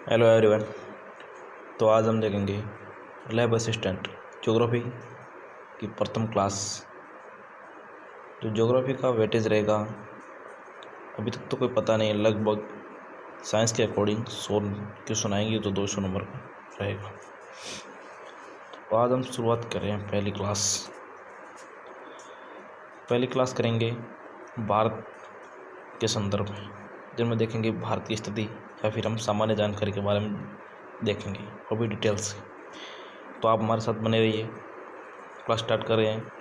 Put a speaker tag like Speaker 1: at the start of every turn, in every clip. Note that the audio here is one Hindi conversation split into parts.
Speaker 1: Hello everyone. तो आज हम देखेंगे लैब असिस्टेंट ज्योग्राफी की प्रथम क्लास। जो ज्योग्राफी का वेटेज रहेगा अभी तक तो कोई पता नहीं, लगभग साइंस के अकॉर्डिंग 100 क्वेश्चन आएंगे तो 200 नंबर का रहेगा। तो आज हम शुरुआत कर रहे हैं पहली क्लास करेंगे भारत के संदर्भ में, जिनमें देखेंगे भारत की स्थिति या फिर हम सामान्य जानकारी के बारे में देखेंगे और भी डिटेल से। तो आप हमारे साथ बने रहिए। क्लास स्टार्ट कर रहे हैं।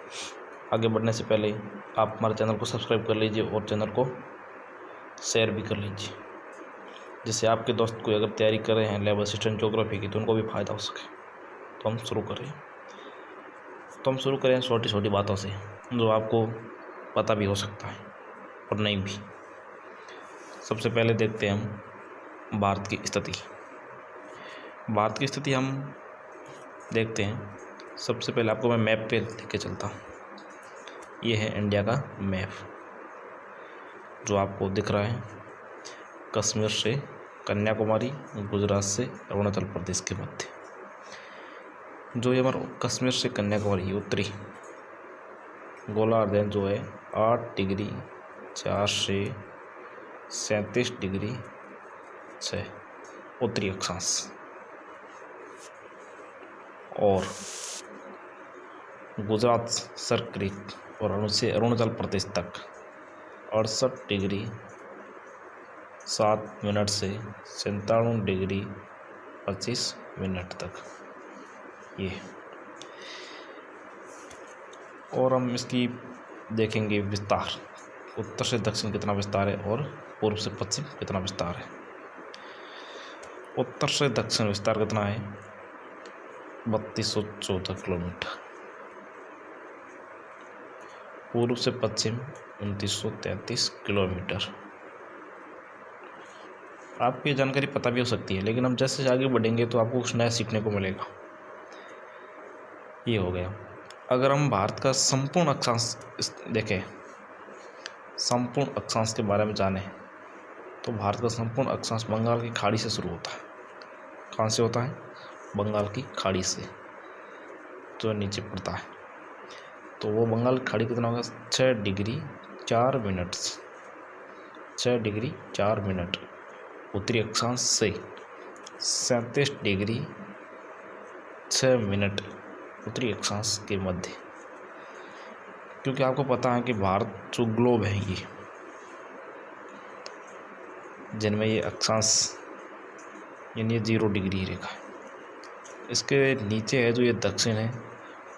Speaker 1: आगे बढ़ने से पहले आप हमारे चैनल को सब्सक्राइब कर लीजिए और चैनल को शेयर भी कर लीजिए, जिससे आपके दोस्त कोई अगर तैयारी कर रहे हैं लैब असिस्टेंट ज्योग्राफी की तो उनको भी फ़ायदा हो सके। तो हम शुरू करें छोटी छोटी बातों से जो आपको पता भी हो सकता है और नहीं भी। सबसे पहले देखते हैं हम भारत की स्थिति हम देखते हैं। सबसे पहले आपको मैं मैप पे लेके चलता हूँ। ये है इंडिया का मैप जो आपको दिख रहा है, कश्मीर से कन्याकुमारी, गुजरात से अरुणाचल प्रदेश के मध्य। जो ये हमारा कश्मीर से कन्याकुमारी उत्तरी गोलार्ध है, जो है 8 डिग्री 4 से 37 डिग्री 6 उत्तरी अक्षांश, और गुजरात सर्कल और अरुणाचल प्रदेश तक 68 डिग्री 7 मिनट से 97 डिग्री 25 मिनट तक ये। और हम इसकी देखेंगे विस्तार, उत्तर से दक्षिण कितना विस्तार है और पूर्व से पश्चिम कितना विस्तार है। उत्तर से दक्षिण विस्तार कितना है? 3214 किलोमीटर। पूर्व से पश्चिम 2933 किलोमीटर। आपको ये जानकारी पता भी हो सकती है, लेकिन हम जैसे आगे बढ़ेंगे तो आपको कुछ नया सीखने को मिलेगा। ये हो गया। अगर हम भारत का संपूर्ण अक्षांश देखें, संपूर्ण अक्षांश के बारे में जानें, तो भारत का संपूर्ण अक्षांश बंगाल की खाड़ी से शुरू होता है। कहाँ से होता है? बंगाल की खाड़ी से, जो नीचे पड़ता है। तो वो बंगाल की खाड़ी कितना होगा? 6 डिग्री 4 मिनट, 6 डिग्री 4 मिनट उत्तरी अक्षांश से 37 डिग्री 6 मिनट उत्तरी अक्षांश के मध्य। क्योंकि आपको पता है कि भारत जो ग्लोब है, ये जिनमें ये अक्षांश यानी 0 डिग्री रेखा है, इसके नीचे है जो ये दक्षिण है,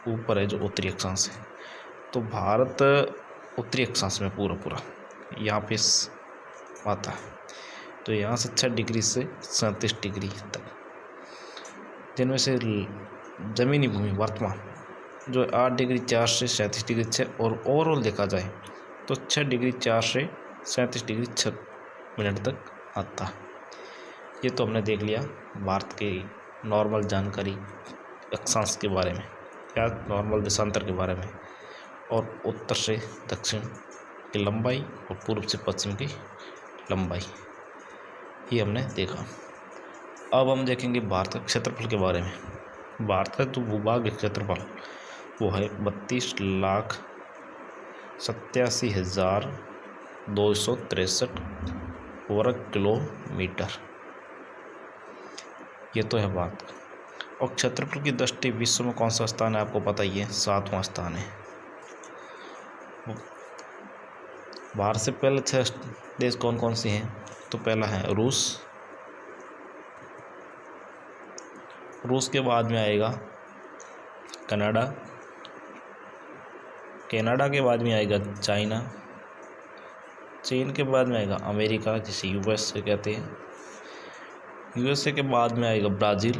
Speaker 1: ऊपर है जो उत्तरी अक्षांश है। तो भारत उत्तरी अक्षांश में पूरा यहाँ पे आता है। तो यहाँ से 6 डिग्री से 37 डिग्री तक, जिनमें से जमीनी भूमि वर्तमान जो 8 डिग्री 4 से 37 डिग्री 6, और ओवरऑल देखा जाए तो 6 डिग्री 4 से 37 डिग्री 6 मिनट तक आता है। ये तो हमने देख लिया भारत के नॉर्मल जानकारी अक्षांश के बारे में या नॉर्मल देशांतर के बारे में, और उत्तर से दक्षिण की लंबाई और पूर्व से पश्चिम की लंबाई, ये हमने देखा। अब हम देखेंगे भारत का क्षेत्रफल के बारे में। भारत का जो भूभाग क्षेत्रफल वो है 32,87,263 वर्ग किलोमीटर। ये तो है बात। और क्षेत्रफल की दृष्टि विश्व में कौन सा स्थान है आपको पता ही है? 7वां स्थान है। भारत से पहले 6 देश कौन कौन से हैं? तो पहला है रूस के बाद में आएगा कनाडा के बाद में आएगा चाइना, चीन के बाद में आएगा अमेरिका जिसे यूएसए कहते हैं, यूएसए के बाद में आएगा ब्राज़ील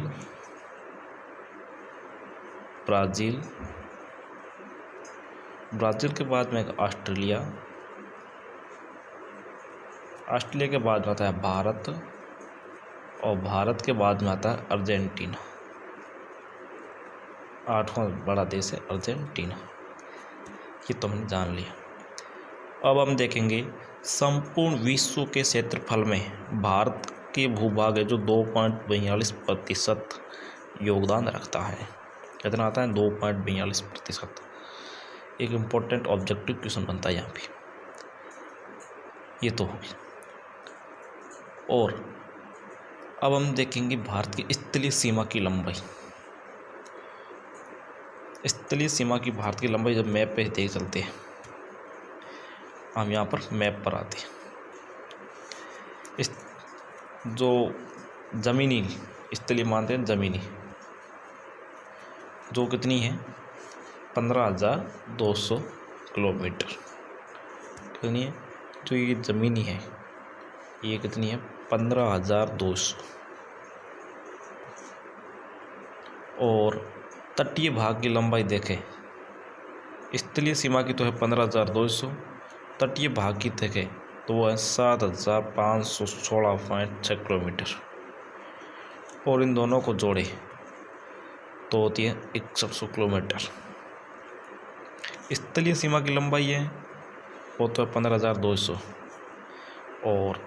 Speaker 1: के बाद में आएगा ऑस्ट्रेलिया के बाद में आता है भारत, और भारत के बाद में आता है अर्जेंटीना। 8वां बड़ा देश है अर्जेंटीना। ये तो हमने जान लिया। अब हम देखेंगे संपूर्ण विश्व के क्षेत्रफल में भारत के भूभाग है जो 2.42% योगदान रखता है। कितना आता है? 2.42%। एक इम्पोर्टेंट ऑब्जेक्टिव क्वेश्चन बनता है यहाँ पे। ये तो होगी। और अब हम देखेंगे भारत की स्थलीय सीमा की लंबाई। स्थलीय सीमा की भारत की लंबाई जब मैप पे देख चलते हैं, हम यहाँ पर मैप पर आते हैं। इस जो ज़मीनी स्थलीय मानते हैं, ज़मीनी जो कितनी है? 15,200 किलोमीटर। कितनी है? जो ये ज़मीनी है ये कितनी है? 15,200। और तटीय भाग की लंबाई देखें, स्थलीय सीमा की तो है 15,200, तटीय भाग की देखें तो वो है 7,516.6 किलोमीटर। और इन दोनों को जोड़े तो होती है 6100 किलोमीटर। स्थलीय सीमा की लंबाई है वो तो है 15,200 और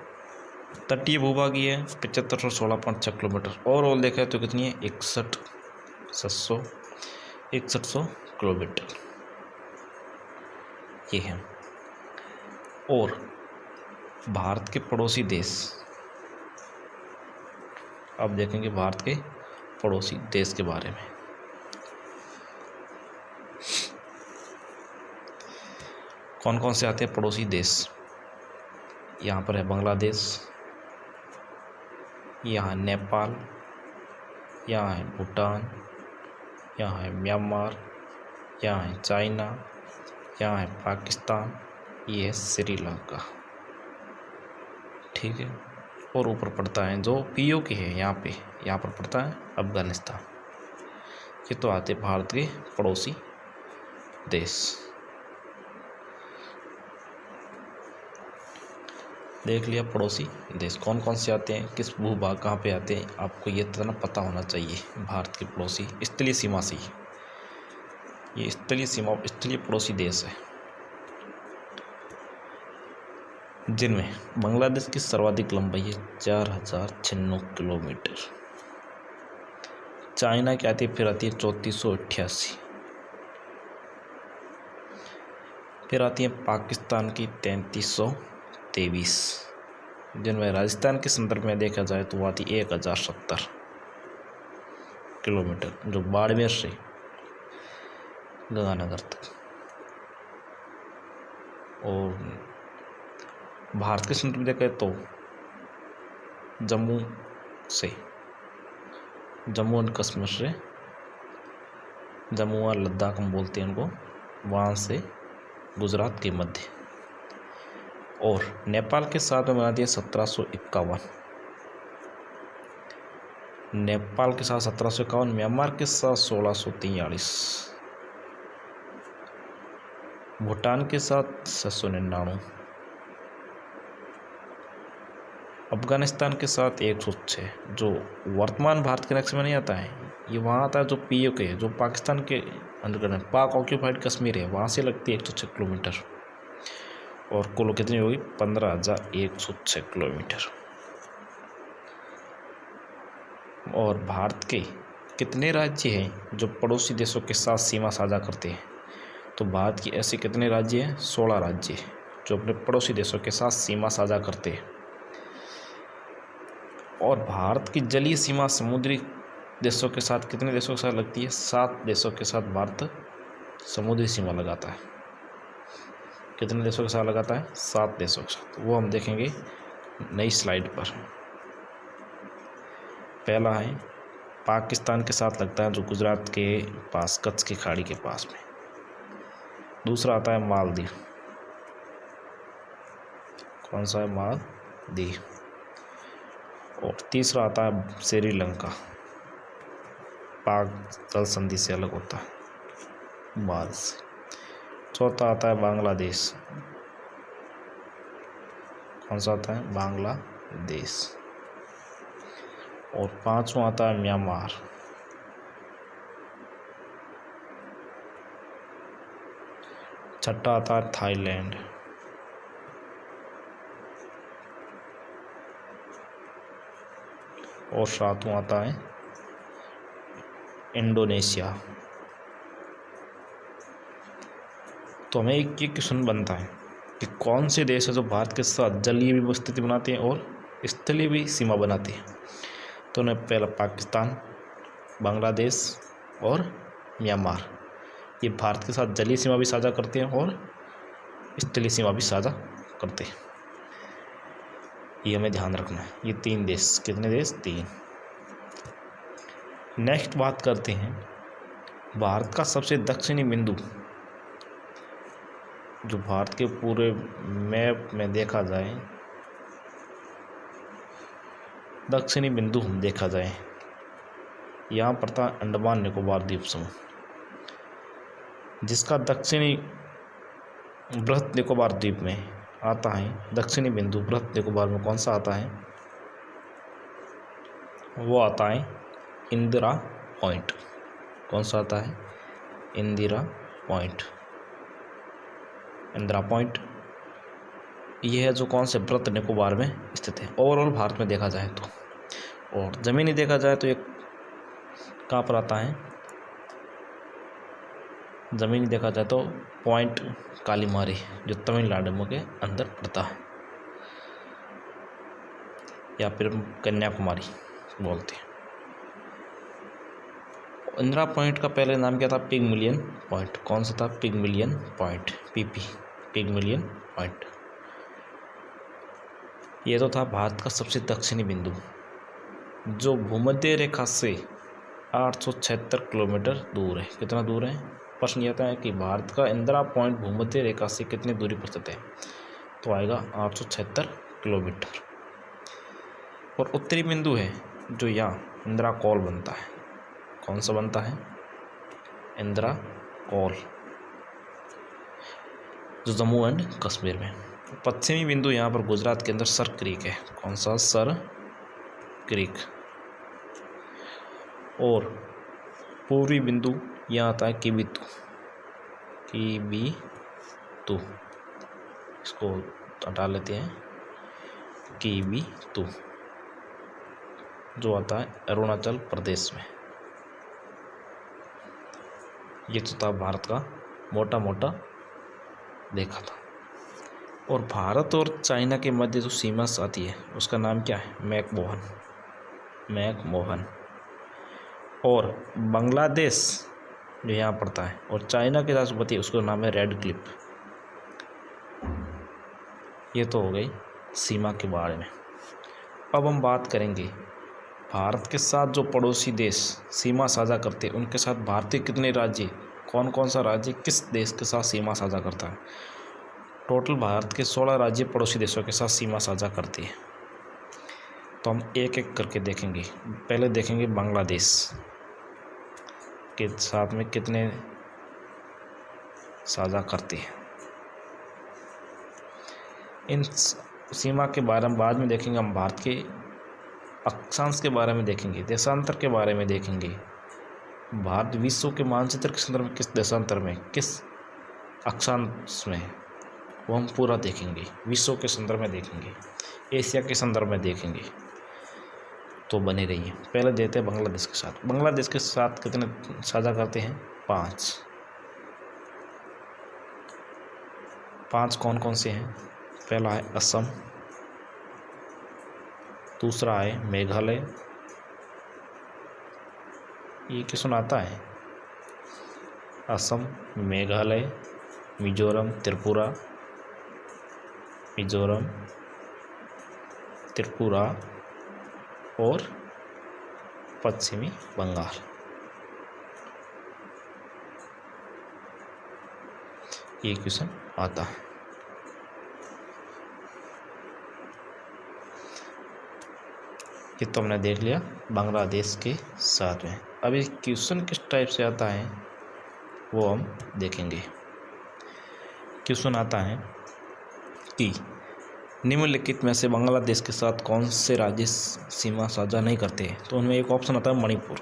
Speaker 1: तटीय भूभागी है 7516.6 किलोमीटर। ओवरऑल देखा तो कितनी है? 6100 किलोमीटर ये है। और भारत के पड़ोसी देश, अब देखेंगे भारत के पड़ोसी देश के बारे में। कौन कौन से आते हैं पड़ोसी देश? यहाँ पर है बांग्लादेश, यहाँ है नेपाल, यहाँ है भूटान, यहाँ है म्यांमार, यहाँ है चाइना, यहाँ है पाकिस्तान, ये है श्रीलंका। ठीक है। और ऊपर पड़ता है जो POK है यहाँ पर पड़ता है अफगानिस्तान। ये तो आते भारत के पड़ोसी देश। देख लिया पड़ोसी देश कौन कौन से आते हैं, किस भूभाग कहाँ पे आते हैं, आपको ये तो ना पता होना चाहिए। भारत के पड़ोसी स्थलीय सीमा से ये स्थलीय सीमा स्थलीय पड़ोसी देश है, जिनमें बांग्लादेश की सर्वाधिक लंबाई है 4,096 किलोमीटर। चाइना की आती है, फिर आती है 3488, फिर आती है पाकिस्तान की 3323, जिनमें राजस्थान के संदर्भ में देखा जाए तो वो आती 1070 किलोमीटर, जो बाड़मेर से गंगानगर तक। और भारत के संदर्भ में देखा तो जम्मू एंड कश्मीर से, जम्मू और लद्दाख हम बोलते हैं उनको, वहाँ से गुजरात के मध्य। और नेपाल के साथ में बना दिया 1751, नेपाल के साथ 1751, म्यांमार के साथ 1643, भूटान के साथ 699, अफगानिस्तान के साथ 106, जो वर्तमान भारत के नक्शे में नहीं आता है, ये वहाँ आता है जो POK है, जो पाकिस्तान के अंडर पाक ऑक्यूपाइड कश्मीर है, वहाँ से लगती है 106 किलोमीटर। और कुल कितनी होगी? 15,106 किलोमीटर। और भारत के कितने राज्य हैं जो पड़ोसी देशों के साथ सीमा साझा करते हैं? तो भारत की ऐसे कितने राज्य हैं? 16 राज्य जो अपने पड़ोसी देशों के साथ सीमा साझा करते हैं। और भारत की जलीय सीमा समुद्री देशों के साथ कितने देशों के साथ लगती है? 7 देशों के साथ भारत समुद्री सीमा लगाता है। कितने देशों के साथ लगाता है? 7 देशों के साथ। वो हम देखेंगे नई स्लाइड पर। पहला है पाकिस्तान के साथ लगता है, जो गुजरात के पास कच्छ की खाड़ी के पास में। दूसरा आता है मालदीव। कौन सा है? मालदीव। और तीसरा आता है श्रीलंका, पाक जल संधि से अलग होता है बाद से। चौथा आता है बांग्लादेश। कौन सा आता है? बांग्लादेश। और पांचवा आता है म्यांमार। छठा आता है थाईलैंड। और सातवां आता है इंडोनेशिया। तो हमें एक ये क्वेश्चन बनता है कि कौन से देश है जो भारत के साथ जलीय भी स्थिति बनाते हैं और स्थलीय भी सीमा बनाते हैं। तो उन्हें पहला पाकिस्तान, बांग्लादेश और म्यांमार, ये भारत के साथ जलीय सीमा भी साझा करते हैं और स्थलीय सीमा भी साझा करते हैं। ये हमें ध्यान रखना है। ये 3 देश, कितने देश? 3। नेक्स्ट बात करते हैं भारत का सबसे दक्षिणी बिंदु। जो भारत के पूरे मैप में देखा जाए, दक्षिणी बिंदु देखा जाए, यहाँ पर था अंडमान निकोबार द्वीप समूह, जिसका दक्षिणी बृहद निकोबार द्वीप में आता है। दक्षिणी बिंदु बृहद निकोबार में कौन सा आता है? वो आता है इंदिरा पॉइंट। कौन सा आता है? इंदिरा पॉइंट। इंदिरा पॉइंट ये है जो कौन से बृहद निकोबार में स्थित है ओवरऑल भारत में देखा जाए तो। और ज़मीनी देखा जाए तो एक कहाँ पर आता है? ज़मीनी देखा जाए तो पॉइंट कालीमारी, जो तमिलनाडु के अंदर पड़ता है, या फिर कन्याकुमारी बोलते हैं। इंदिरा पॉइंट का पहले नाम क्या था? पिगमिलियन पॉइंट। कौन सा था? पिगमिलियन पॉइंट, पीपी, पिगमिलियन पॉइंट। ये तो था भारत का सबसे दक्षिणी बिंदु, जो भूमध्य रेखा से 876 किलोमीटर दूर है। कितना दूर है? प्रश्न यह आता है कि भारत का इंदिरा पॉइंट भूमध्य रेखा से कितनी दूरी पर स्थित है? तो आएगा 876 किलोमीटर। और उत्तरी बिंदु है जो यहाँ इंदिरा कॉल बनता है। कौन सा बनता है? इंदिरा कॉल, जो जम्मू एंड कश्मीर में। पश्चिमी बिंदु यहाँ पर गुजरात के अंदर सर क्रीक है। कौन सा? Sir creek. और पूर्वी बिंदु यहाँ आता है किबितु, किबितु, इसको हटा लेते हैं, किबितु, जो आता है अरुणाचल प्रदेश में। ये तो था भारत का मोटा मोटा देखा था। और भारत और चाइना के मध्य जो सीमा आती है उसका नाम क्या है? McMahon, McMahon. और बांग्लादेश जो यहाँ पड़ता है और चाइना के राष्ट्रपति उसका नाम है रेड क्लिफ। ये तो हो गई सीमा के बारे में। अब हम बात करेंगे भारत के साथ जो पड़ोसी देश सीमा साझा करते हैं उनके साथ भारतीय कितने राज्य, कौन कौन सा राज्य किस देश के साथ सीमा साझा करता है। टोटल भारत के 16 राज्य पड़ोसी देशों के साथ सीमा साझा करते हैं। तो हम एक एक करके देखेंगे। पहले देखेंगे बांग्लादेश के साथ में कितने साझा करते हैं। इन सीमा के बारे में बाद में देखेंगे। हम भारत के अक्षांश के बारे में देखेंगे, देशांतर के बारे में देखेंगे। भारत विश्व के मानचित्र के संदर्भ में किस देशांतर में, किस अक्षांश में, वो हम पूरा देखेंगे। विश्व के संदर्भ में देखेंगे, एशिया के संदर्भ में देखेंगे। तो बने रहिए। पहले देते हैं बांग्लादेश के साथ। बांग्लादेश के साथ कितने साझा करते हैं? 5 कौन कौन से हैं? पहला है असम, दूसरा है मेघालय, ये क्वेश्चन आता है। असम, मेघालय, मिजोरम, त्रिपुरा, मिजोरम, त्रिपुरा और पश्चिमी बंगाल। ये क्वेश्चन आता है। ये तो हमने देख लिया बांग्लादेश के साथ में। अभी क्वेश्चन किस टाइप से आता है वो हम देखेंगे। क्वेश्चन आता है कि निम्नलिखित में से बांग्लादेश के साथ कौन से राज्य सीमा साझा नहीं करते हैं। तो उनमें एक ऑप्शन आता है मणिपुर।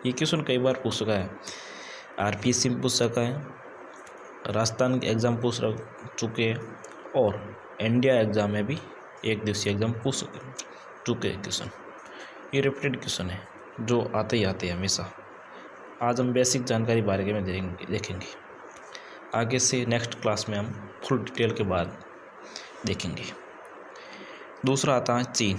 Speaker 1: ये क्वेश्चन कई बार पूछ सका है, आरपीएससी में पूछ सका है, राजस्थान के एग्ज़ाम पूछ चुके हैं और इंडिया एग्ज़ाम में भी एक दिवसीय एग्ज़ाम पूछ चुके हैं क्वेश्चन। ये रिपीटेड क्वेश्चन है जो आते ही आते हैं हमेशा। आज हम बेसिक जानकारी बारे में देखेंगे। आगे से नेक्स्ट क्लास में हम फुल डिटेल के बाद देखेंगे। दूसरा आता है चीन।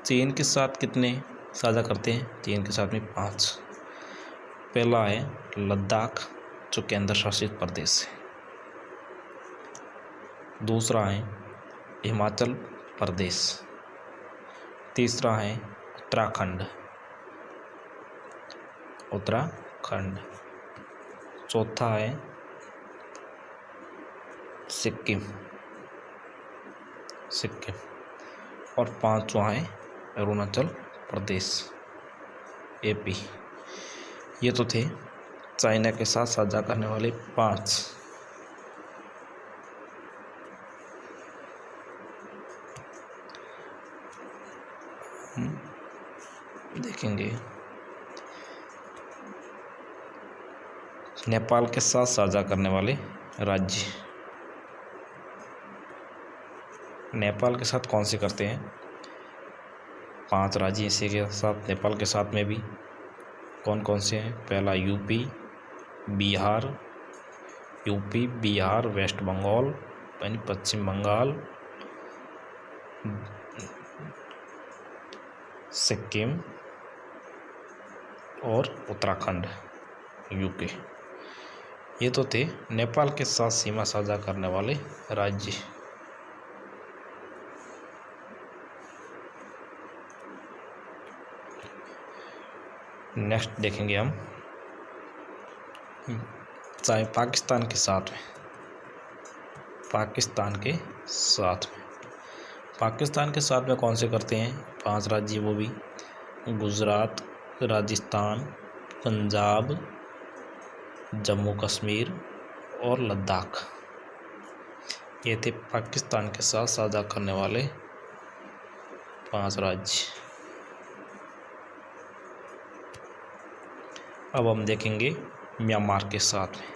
Speaker 1: चीन के साथ कितने साझा करते हैं? चीन के साथ में 5। पहला है लद्दाख जो केंद्र शासित प्रदेश है। दूसरा है हिमाचल प्रदेश। तीसरा है उत्तराखंड। चौथा है सिक्किम। और पांचवा है अरुणाचल प्रदेश AP। ये तो थे चाइना के साथ साझा करने वाले 5। देखेंगे नेपाल के साथ साझा करने वाले राज्य। नेपाल के साथ कौन से करते हैं? 5 राज्य इसी के साथ नेपाल के साथ में भी कौन कौन से हैं? पहला यूपी बिहार, वेस्ट बंगाल यानी पश्चिम बंगाल, सिक्किम और उत्तराखंड UK। ये तो थे नेपाल के साथ सीमा साझा करने वाले राज्य। नेक्स्ट देखेंगे हम चाहे पाकिस्तान के साथ में कौन से करते हैं? 5 राज्य, वो भी गुजरात, राजस्थान, पंजाब, जम्मू कश्मीर और लद्दाख। ये थे पाकिस्तान के साथ साझा करने वाले 5 राज्य। अब हम देखेंगे म्यांमार के साथ में।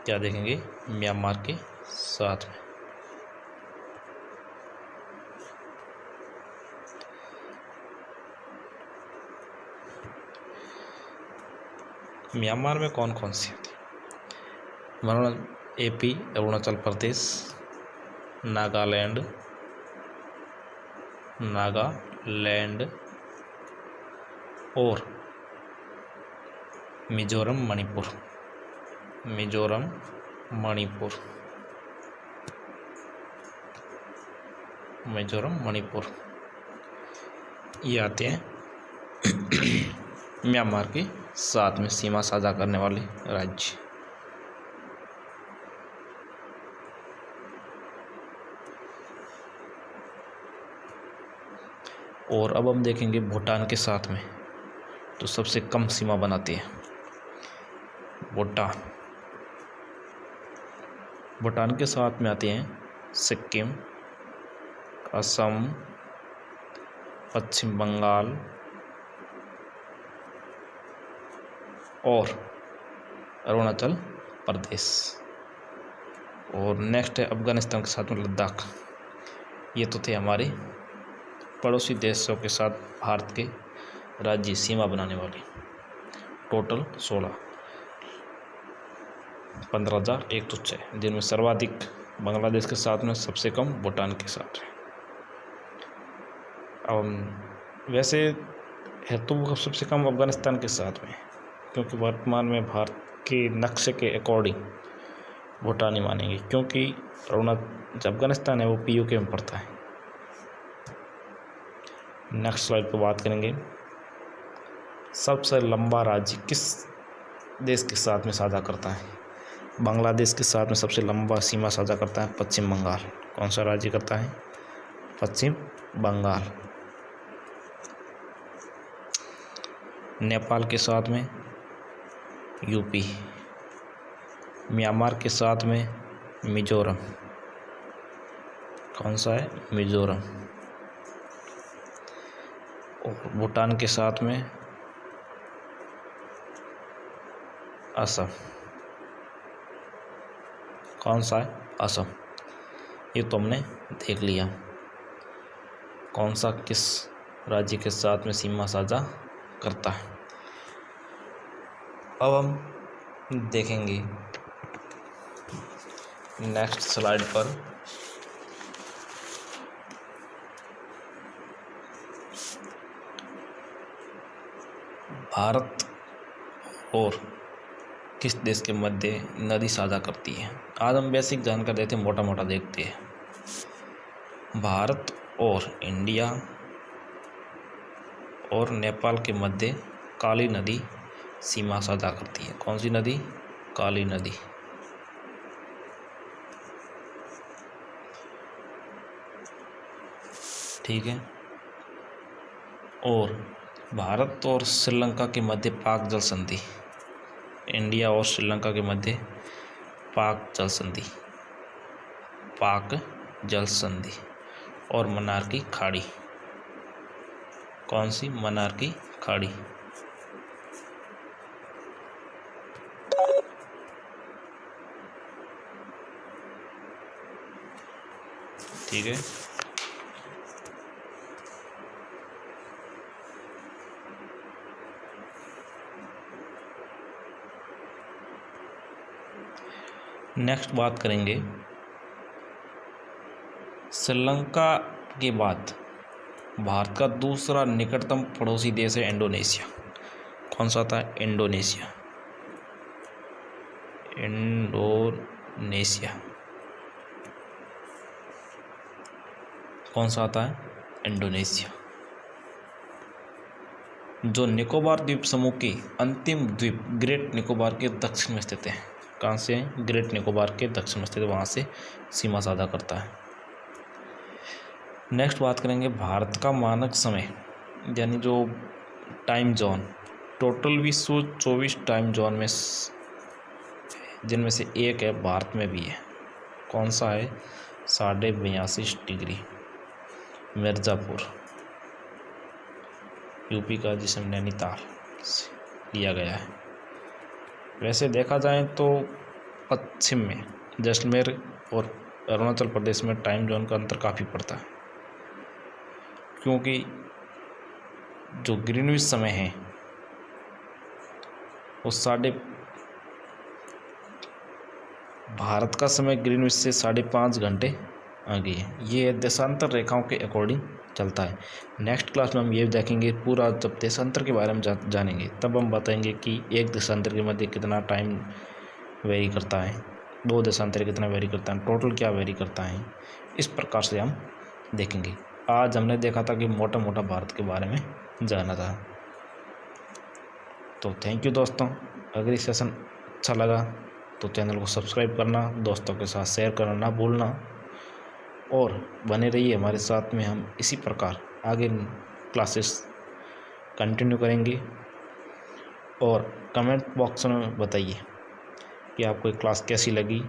Speaker 1: क्या देखेंगे? म्यांमार के साथ में म्यांमार में कौन कौन से आते हैं? AP अरुणाचल प्रदेश, नागालैंड और मिजोरम मणिपुर ये आते हैं म्यांमार के साथ में सीमा साझा करने वाले राज्य। और अब हम देखेंगे भूटान के साथ में तो सबसे कम सीमा बनाते हैं भूटान के साथ में आते हैं सिक्किम, असम, पश्चिम बंगाल और अरुणाचल प्रदेश। और नेक्स्ट है अफगानिस्तान के साथ में लद्दाख। ये तो थे हमारे पड़ोसी देशों के साथ भारत के राज्य सीमा बनाने वाले। टोटल 16, 15,106, जिनमें सर्वाधिक बांग्लादेश के साथ में, सबसे कम भूटान के साथ है। वैसे है तो वो सबसे कम अफगानिस्तान के साथ में, क्योंकि वर्तमान में भारत के नक्शे के अकॉर्डिंग भूटान ही मानेंगे, क्योंकि अफगानिस्तान है वो POK में पड़ता है। नेक्स्ट स्लाइड पर बात करेंगे सबसे लंबा राज्य किस देश के साथ में साझा करता है? बांग्लादेश के साथ में सबसे लंबा सीमा साझा करता है पश्चिम बंगाल। कौन सा राज्य करता है? पश्चिम बंगाल। नेपाल के साथ में UP, म्यांमार के साथ में मिजोरम। कौन सा है? मिजोरम। और भूटान के साथ में असम। कौन सा है? असम। ये तो हमने देख लिया कौन सा किस राज्य के साथ में सीमा साझा करता है। अब हम देखेंगे नेक्स्ट स्लाइड पर भारत और किस देश के मध्य नदी साझा करती है। आज हम बेसिक जानकारी देते हैं, मोटा मोटा देखते हैं। भारत और इंडिया और नेपाल के मध्य काली नदी सीमा साझा करती है। कौन सी नदी? काली नदी। ठीक है। और भारत और श्रीलंका के मध्य पाक जल संधि, इंडिया और श्रीलंका के मध्य पाक जल संधि और मन्नार की खाड़ी। कौन सी? मन्नार की खाड़ी। ठीक है। नेक्स्ट बात करेंगे श्रीलंका के बाद भारत का दूसरा निकटतम पड़ोसी देश है इंडोनेशिया। कौन सा था? इंडोनेशिया। कौन सा आता है? इंडोनेशिया। जो निकोबार द्वीप समूह की अंतिम द्वीप ग्रेट निकोबार के दक्षिण में स्थित है। कहाँ से? ग्रेट निकोबार के दक्षिण में स्थित, वहाँ से सीमा साझा करता है। नेक्स्ट बात करेंगे भारत का मानक समय, यानी जो टाइम जोन, टोटल विश्व 24 टाइम जोन में जिनमें से एक है भारत में भी है। कौन सा है? 82.5 डिग्री मिर्ज़ापुर, यूपी का, जिसमें नैनीताल से लिया गया है। वैसे देखा जाए तो पश्चिम में जैसलमेर और अरुणाचल प्रदेश में टाइम जोन का अंतर काफ़ी पड़ता है, क्योंकि जो ग्रीनविच समय है वो भारत का समय ग्रीनविच से 5.5 घंटे आगे है। ये देशांतर रेखाओं के अकॉर्डिंग चलता है। नेक्स्ट क्लास में हम ये देखेंगे पूरा, जब देशांतर के बारे में जानेंगे तब हम बताएंगे कि एक देशांतर के मध्य कितना टाइम वेरी करता है, 2 देशांतर कितना वेरी करता है, टोटल क्या वेरी करता है। इस प्रकार से हम देखेंगे। आज हमने देखा था कि मोटा मोटा भारत के बारे में जाना था। तो थैंक यू दोस्तों। अगर ये सेशन अच्छा लगा तो चैनल को सब्सक्राइब करना, दोस्तों के साथ शेयर करना ना भूलना, और बने रहिए हमारे साथ में। हम इसी प्रकार आगे क्लासेस कंटिन्यू करेंगे। और कमेंट बॉक्स में बताइए कि आपको क्लास कैसी लगी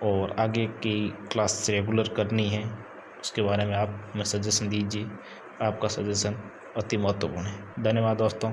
Speaker 1: और आगे की क्लास रेगुलर करनी है, उसके बारे में आप हमें सजेशन दीजिए। आपका सजेशन अति महत्वपूर्ण है। धन्यवाद दोस्तों।